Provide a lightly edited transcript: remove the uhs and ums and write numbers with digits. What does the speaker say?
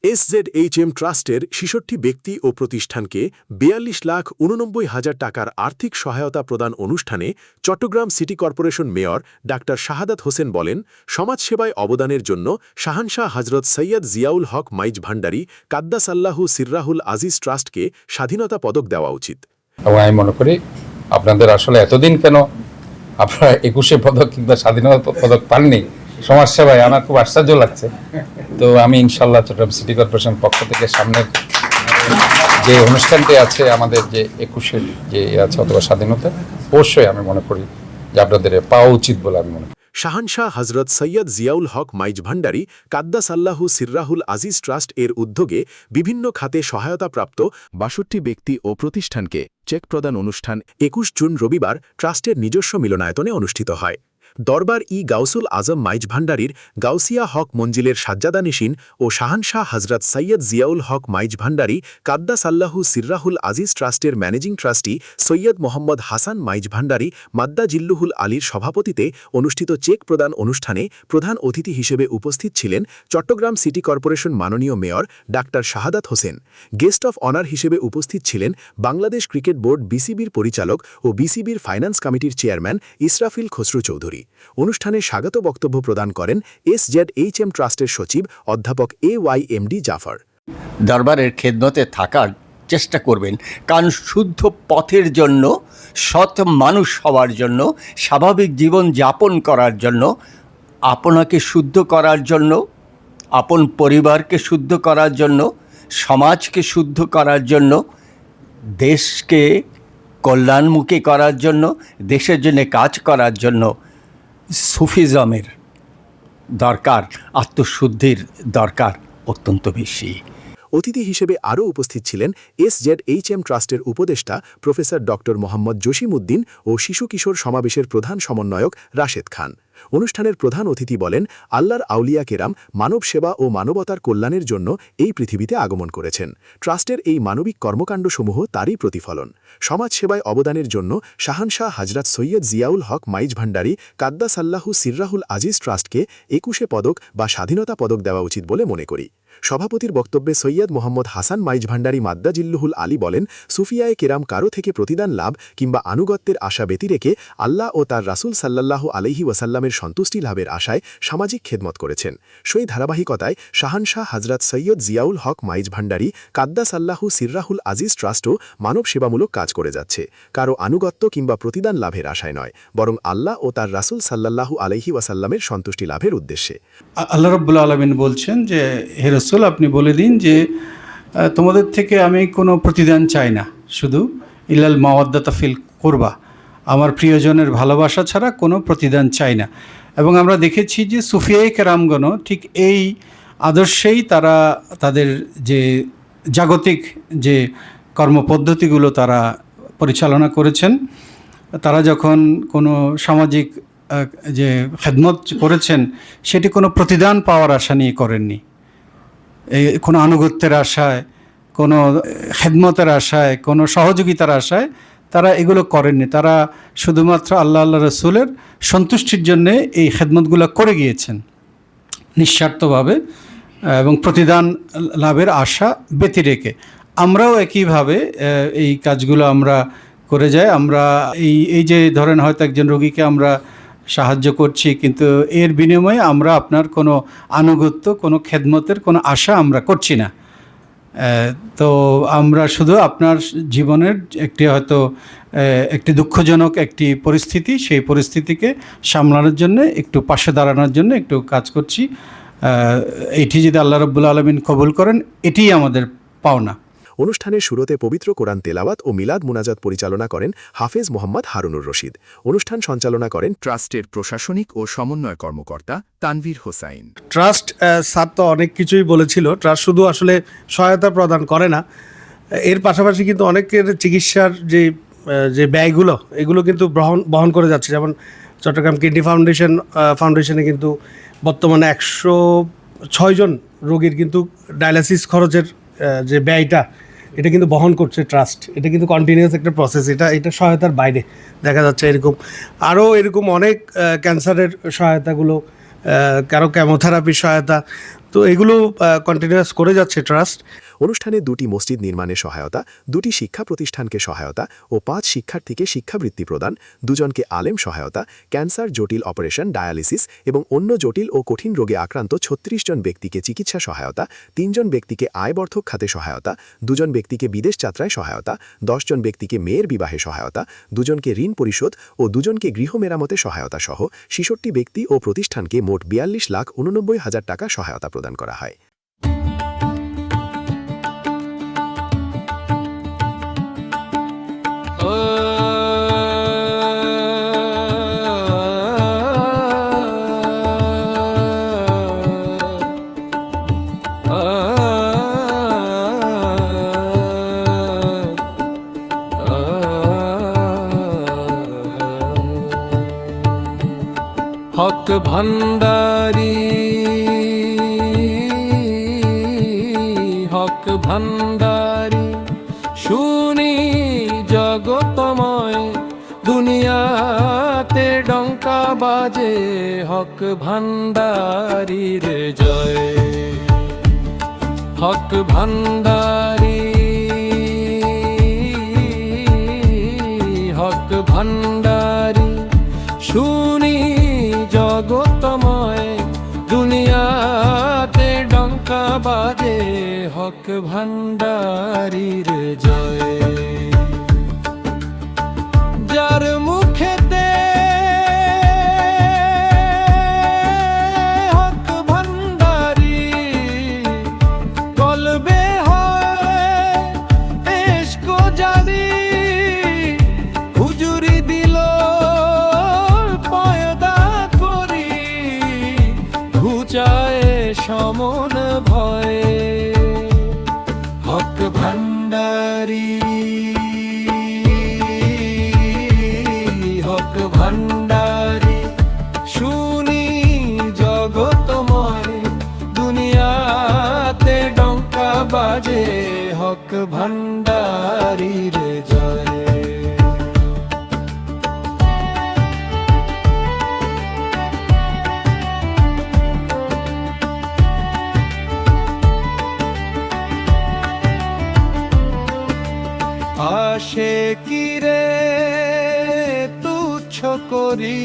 SZHM ট্রাস্টের ৬৬ ব্যক্তি ও প্রতিষ্ঠানকে ৪২,৮৯,০০০ টাকার আর্থিক সহায়তা প্রদান অনুষ্ঠানে Chittagong city corporation mayor doctor Shahadat Hossain বলেন, সমাজসেবায় অবদানের জন্য শাহানশাহ হজরত সৈয়দ জিয়াউল হক মাইজ ভান্ডারী কাদ্দাসাল্লাহু সিররাহুল আজিজ ট্রাস্টকে স্বাধীনতা পদক দেওয়া উচিত। এবং আমি মনে করি আপনাদের আসলে এতদিন কেন আপনারা ২১ পদক কিংবা স্বাধীনতা পদক পাননি সমাজসেবায়, আমার খুব আশ্চর্য লাগছে। তো আমি ইনশাল্লাহ চট্টগ্রাম সিটি কর্পোরেশন পক্ষ থেকে সামনের যে অনুষ্ঠানটি আছে আমাদের যে ২১ যে আছে অথবা স্বাধীনতা, অবশ্যই আমি মনে করি যে আপনাদের পাওয়া উচিত বলে আমি মনে করি। শাহানশাহ হজরত সৈয়দ জিয়াউল হক মাইজ ভান্ডারী কাদ্দাসাল্লাহু সিররাহুল আজিজ ট্রাস্ট এর উদ্যোগে বিভিন্ন খাতে সহায়তাপ্রাপ্ত ৬২ ব্যক্তি ও প্রতিষ্ঠানকে চেক প্রদান অনুষ্ঠান ২১ জুন রবিবার ট্রাস্টের নিজস্ব মিলনায়তনে অনুষ্ঠিত হয়। দরবার গাউসুল আজম মাইজ ভান্ডারীর গাউসিয়া হক মঞ্জিলের সাজ্জাদানিশিন ও শাহানশাহ হজরত সৈয়দ জিয়াউল হক মাইজ ভান্ডারী কাদ্দাসাল্লাহু সিররাহুল আজিজ ট্রাস্টের ম্যানেজিং ট্রাস্টি সৈয়দ মোহাম্মদ হাসান মাইজ ভান্ডারী মাদ্দা জিল্লুহুল আলীর সভাপতিতে অনুষ্ঠিত চেক প্রদান অনুষ্ঠানে প্রধান অতিথি হিসেবে উপস্থিত ছিলেন চট্টগ্রাম সিটি কর্পোরেশন মাননীয় mayor doctor Shahadat Hossain. Guest of honour হিসেবে উপস্থিত ছিলেন বাংলাদেশ ক্রিকেট বোর্ড বিসিবির পরিচালক ও বিসিবির ফাইন্যান্স কমিটির চেয়ারম্যান ইসরাফিল খসরু চৌধুরী। অনুষ্ঠানে স্বাগত বক্তব্য প্রদান করেন SZHM ট্রাস্টের সচিব অধ্যাপক AYMD জাফর। দরবারের খেদমতে থাকার চেষ্টা করবেন, কারণ শুদ্ধ পথের জন্য, সৎ মানুষ হওয়ার জন্য, স্বাভাবিক জীবন যাপন করার জন্য, আপনাকে শুদ্ধ করার জন্য, আপন পরিবারকে শুদ্ধ করার জন্য, সমাজকে শুদ্ধ করার জন্য, দেশকে কল্যাণমুখী করার জন্য, দেশের জন্য কাজ করার জন্য সুফিজমের দরকার, আত্মশুদ্ধির দরকার অত্যন্ত বেশি। অতিথি হিসেবে আরও উপস্থিত ছিলেন SZHM ট্রাস্টের উপদেষ্টা প্রফেসর ডক্টর মোহাম্মদ জসিমউদ্দিন ও শিশু কিশোর সমাবেশের প্রধান সমন্বয়ক রাশেদ খান। অনুষ্ঠানের প্রধান অতিথি বলেন, আল্লাহর আউলিয়া কেরাম মানব সেবা ও মানবতার কল্যাণের জন্য এই পৃথিবীতে আগমন করেছেন। ট্রাস্টের এই মানবিক কর্মকাণ্ডসমূহ তারই প্রতিফলন। সমাজসেবায় অবদানের জন্য শাহানশাহ হজরত সৈয়দ জিয়াউল হক মাইজ ভান্ডারী কাদ্দাসাল্লাহু সিররাহুল আজিজ ট্রাস্টকে ২১ পদক বা স্বাধীনতা পদক দেওয়া উচিত বলে মনে করি। সভাপতির বক্তব্যে সৈয়দ মোহাম্মদ হাসান মাইজ ভান্ডারী মাদ্দা জিল্লুহুল আলী বলেন, সুফিয়ায়ে কেরাম কারো থেকে প্রতিদান লাভ কিংবা আনুগত্যের আশা ব্যতি রেখে আল্লাহ ও তার রাসূল সাল্লাল্লাহু আলাইহি ওয়াসাল্লামের সন্তুষ্টি লাভের আশায় সামাজিক খেদমত করেছেন। সেই ধারাবাহিকতায় শাহানশাহ হজরত সৈয়দ জিয়াউল হক মাইজ ভান্ডারী কাদ্দাসাল্লাহু সিররাহুল আজিজ ট্রাস্টও মানব সেবামূলক কাজ করে যাচ্ছে, কারো আনুগত্য কিংবা প্রতিদান লাভের আশায় নয়, বরং আল্লাহ ও তার রাসূল সাল্লাল্লাহু আলাইহি ওয়াসাল্লামের সন্তুষ্টি লাভের উদ্দেশ্যে। আল্লাহ রাব্বুল আলামিন বলছেন যে, হে রাসূল, আপনি বলে দিন যে তোমাদের থেকে আমি কোনো প্রতিদান চাই না, শুধু ইল্লাল মাওয়াদ্দাতা ফিল কুরবা, আমার প্রিয়জনের ভালোবাসা ছাড়া কোনো প্রতিদান চাই না। এবং আমরা দেখেছি যে সুফিয়ায়ে কেরামগণ ঠিক এই আদর্শেই তারা তাদের যে জাগতিক যে কর্মপদ্ধতিগুলো তারা পরিচালনা করেছেন। তারা যখন কোনো সামাজিক যে খেদমত করেছেন সেটি কোনো প্রতিদান পাওয়ার আশা নিয়ে করেননি, কোনো আনুগত্যের আশায়, কোনো খেদমতের আশায়, কোনো সহযোগিতার আশায় তারা এগুলো করেননি। তারা শুধুমাত্র আল্লাহ রসুলের সন্তুষ্টির জন্যে এই খেদমতগুলো করে গিয়েছেন নিঃস্বার্থভাবে এবং প্রতিদান লাভের আশা ব্যতি রেখে। আমরাও একইভাবে এই কাজগুলো আমরা করে যাই। আমরা এই যে ধরেন হয়তো একজন রোগীকে আমরা সাহায্য করছি, কিন্তু এর বিনিময়ে আমরা আপনার কোনো আনুগত্য, কোনো খেদমতের কোনো আশা আমরা করছি না। তো আমরা শুধু আপনার জীবনের একটি হয়তো একটি দুঃখজনক একটি পরিস্থিতি, সেই পরিস্থিতিকে সামলানোর জন্য, একটু পাশে দাঁড়ানোর জন্য একটু কাজ করছি। এটি যদি আল্লাহ রাব্বুল আলামিন কবুল করেন, এটিই আমাদের পাওনা। অনুষ্ঠানের শুরুতে পবিত্র কোরআন তেলাওয়াত ও মিলাদ মুনাজাত পরিচালনা করেন হাফেজ মোহাম্মদ হারুনুর রশিদ। অনুষ্ঠান সঞ্চালনা করেন ট্রাস্টের প্রশাসনিক ও সমন্বয় কর্মকর্তা তানভীর হোসাইন। ট্রাস্ট স্যার তো অনেক কিছুই বলেছিল। ট্রাস্ট শুধু আসলে সহায়তা প্রদান করে না, এর পাশাপাশি কিন্তু অনেকের চিকিৎসার যে ব্যয়গুলো এগুলো কিন্তু বহন করে যাচ্ছে। যেমন চট্টগ্রাম কিডনি ফাউন্ডেশনে কিন্তু বর্তমানে 106 জন রোগীর কিন্তু ডায়ালাসিস খরচের যে ব্যয়টা এটা কিন্তু বহন করছে ট্রাস্ট। এটা কিন্তু কন্টিনিউয়াস একটা প্রসেস, এটা সহায়তার বাইরে দেখা যাচ্ছে। এরকম অনেক ক্যান্সারের সহায়তাগুলো, কারো কেমোথেরাপির সহায়তা। তো এগুলো কন্টিনিউয়াস করে যাচ্ছে ট্রাস্ট। অনুষ্ঠানে 2টি মসজিদ নির্মাণে সহায়তা, 2টি শিক্ষা প্রতিষ্ঠানকে সহায়তা ও 5 শিক্ষার্থীকে শিক্ষাবৃত্তি প্রদান, 2 জনকে আলেম সহায়তা, ক্যান্সার জটিল অপারেশন, ডায়ালিসিস এবং অন্য জটিল ও কঠিন রোগে আক্রান্ত 36 জন ব্যক্তিকে চিকিৎসা সহায়তা, 3 জন ব্যক্তিকে আয়বর্ধক খাতে সহায়তা, 2 জন ব্যক্তিকে বিদেশ যাত্রায় সহায়তা, 10 জন ব্যক্তিকে মেয়ের বিবাহে সহায়তা, 2 জনকে ঋণ পরিশোধ ও 2 জনকে গৃহ মেরামতে সহায়তা সহ 66 ব্যক্তি ও প্রতিষ্ঠানকে মোট 42,89,000 টাকা সহায়তা প্রদান করা হয়। হক ভান্ডারি, হক ভান্ডারি, শুনি জগতময় দুনিয়াতে ডঙ্কা বাজে, হক ভান্ডারির জয়। হক ভান্ডারি, হক ভান্ডারি, শুনি জগতময় দুনিয়াতে ডঙ্কা বাজে, হক ভান্ডারির জয়। যার মুখেতে হক ভান্ডারি, কলবে হয় এশক জারি, হুজুরি দিল পয়দা করি, ঘুচায় সমন ভয়ে, হক ভান্ডারি, হক ভান্ডারি, শুনি জগতময় দুনিয়াতে ডঙ্কা বাজে, হক ভান্ডারির জয়। আশে কিরে তুচ্ছ করি,